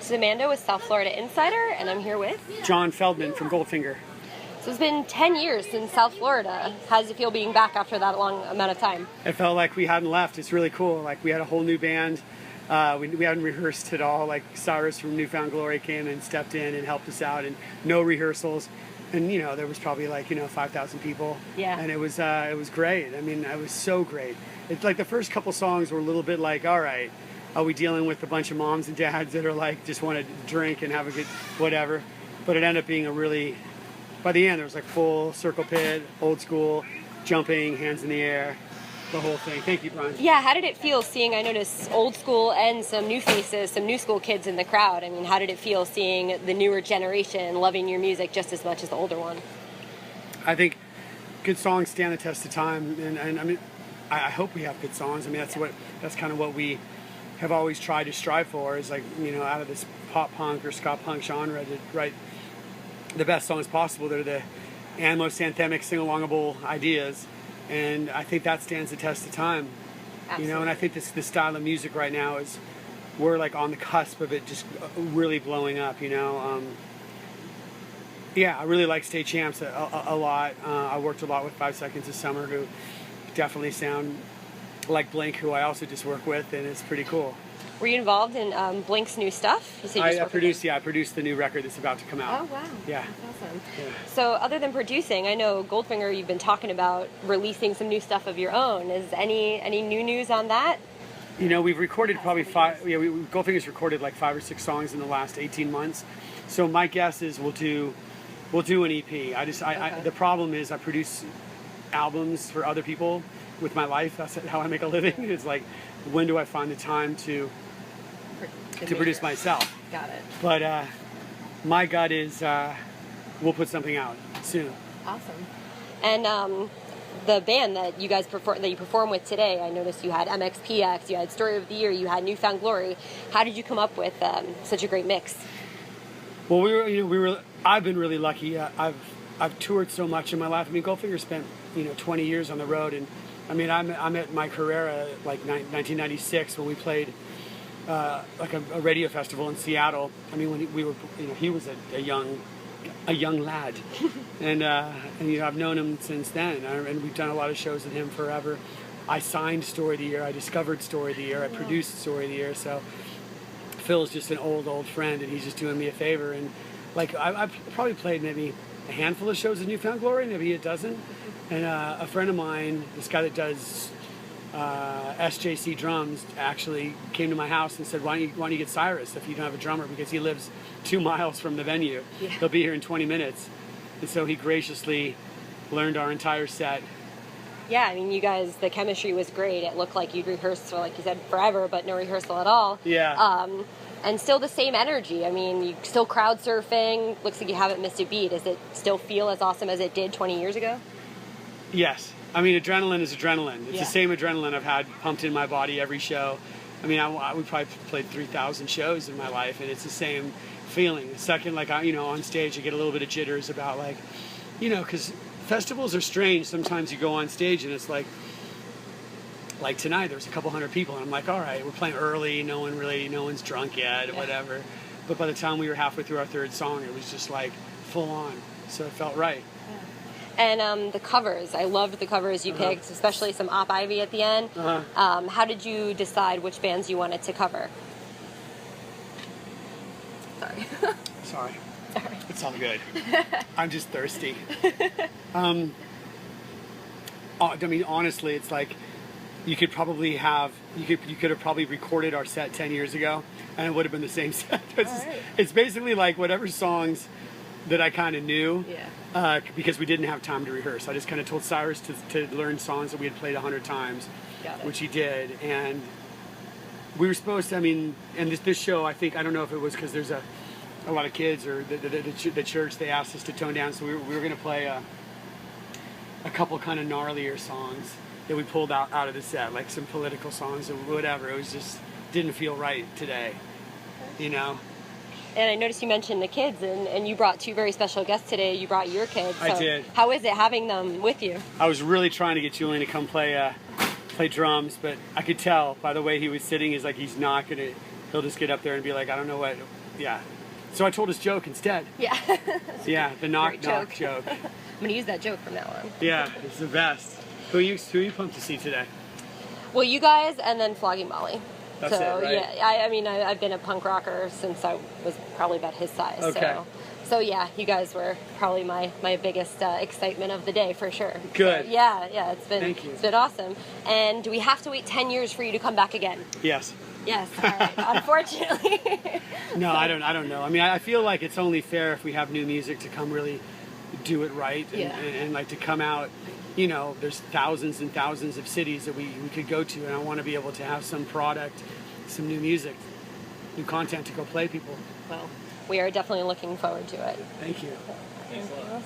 This is Amanda with South Florida Insider, and I'm here with John Feldmann from Goldfinger. So it's been 10 years since South Florida. How does it feel being back after that long amount of time? It felt like we hadn't left. It's really cool. Like we had a whole new band. We hadn't rehearsed at all. Like Cyrus from New Found Glory came and stepped in and helped us out, and no rehearsals. And there was probably 5,000 people. Yeah. And it was great. I mean, it was so great. It's like the first couple songs were a little bit like, all right, are we dealing with a bunch of moms and dads that are like just want to drink and have a good whatever? But it ended up being a really, by the end there was like full circle pit, old school, jumping, hands in the air, the whole thing. Thank you, Brian. Yeah, how did it feel seeing, I noticed, old school and some new faces, some new school kids in the crowd? I mean, how did it feel seeing the newer generation loving your music just as much as the older one? I think good songs stand the test of time, and I mean, I hope we have good songs. I mean, that's kind of what we have always tried to strive for, is like, out of this pop punk or ska punk genre, to write the best songs possible that are the most anthemic, sing-alongable ideas. And I think that stands the test of time. Absolutely. And I think this style of music right now we're like on the cusp of it just really blowing up, Yeah, I really like State Champs a lot. I worked a lot with 5 Seconds of Summer, who definitely sound like Blink, who I also just work with, and it's pretty cool. Were you involved in Blink's new stuff? You said you I produced the new record that's about to come out. Oh, wow. Yeah. That's awesome. Yeah. So other than producing, I know Goldfinger, you've been talking about releasing some new stuff of your own. Is any new news on that? We've recorded probably Goldfinger's recorded like 5 or 6 songs in the last 18 months. So my guess is we'll do an EP. The problem is I produce albums for other people with my life. That's how I make a living. It's like, when do I find the time to produce myself? Got it. But my gut is we'll put something out soon. Awesome. And the band that you guys perform with today, I noticed you had MXPX, you had Story of the Year, you had New Found Glory. How did you come up with such a great mix? Well, I've been really lucky. I've toured so much in my life. I mean, Goldfinger spent 20 years on the road, and I mean, I'm at my Carrera like 1996 when we played like a radio festival in Seattle. I mean, when we were, he was a young lad, and I've known him since then, and we've done a lot of shows with him forever. I signed Story of the Year, I discovered Story of the Year, I produced Story of the Year. So Phil's just an old friend, and he's just doing me a favor. And like I've probably played maybe a handful of shows with New Found Glory, maybe a dozen. And a friend of mine, this guy that does SJC drums, actually came to my house and said, why don't you get Cyrus if you don't have a drummer? Because he lives 2 miles from the venue. Yeah. He'll be here in 20 minutes. And so he graciously learned our entire set. Yeah, I mean, you guys, the chemistry was great. It looked like you'd rehearsed for, like you said, forever, but no rehearsal at all. Yeah. And still the same energy. I mean, you still crowd surfing. Looks like you haven't missed a beat. Does it still feel as awesome as it did 20 years ago? Yes. I mean, adrenaline is adrenaline. It's Yeah. the same adrenaline I've had pumped in my body every show. I mean, we probably played 3,000 shows in my life, and it's the same feeling. The second, on stage, I get a little bit of jitters about, because festivals are strange. Sometimes you go on stage, and it's like tonight, there was a couple hundred people, and I'm like, all right, we're playing early, no one's drunk yet, or whatever. But by the time we were halfway through our third song, it was just like full on. So it felt right. And the covers, I loved the covers you picked, especially some Op Ivy at the end. How did you decide which bands you wanted to cover? Sorry. Sorry. It's all good. I'm just thirsty. I mean, honestly, it's like you could have probably recorded our set 10 years ago, and it would have been the same set. It's basically like whatever songs that I kind of knew. Yeah. Because we didn't have time to rehearse. I just kind of told Cyrus to learn songs that we had played 100 times, which he did. And we were supposed to, and this show, I don't know if it was because there's a lot of kids or the church, they asked us to tone down. So we were going to play a couple kind of gnarlier songs that we pulled out of the set, like some political songs or whatever. It was just didn't feel right today, And I noticed you mentioned the kids, and you brought 2 very special guests today. You brought your kids. So I did. How is it having them with you? I was really trying to get Julian to come play drums, but I could tell by the way he was sitting, he's not going to, he'll just get up there and be like, I don't know yeah. So I told his joke instead. Yeah. Yeah, the knock Great joke. I'm gonna use that joke from now on. Yeah, it's the best. Who are you pumped to see today? Well, you guys, and then Flogging Molly. That's so it, right? yeah, I mean, I've been a punk rocker since I was probably about his size. Okay. So yeah, you guys were probably my biggest excitement of the day for sure. Good. So, yeah, it's been Thank you. It's been awesome. And do we have to wait 10 years for you to come back again? Yes. Yes. All right. Unfortunately. No, I don't know. I mean, I feel like it's only fair if we have new music to come really do it right and like to come out. You know, there's thousands and thousands of cities that we could go to, and I want to be able to have some product, some new music, new content to go play people. Well, we are definitely looking forward to it. Thank you. Thanks a lot.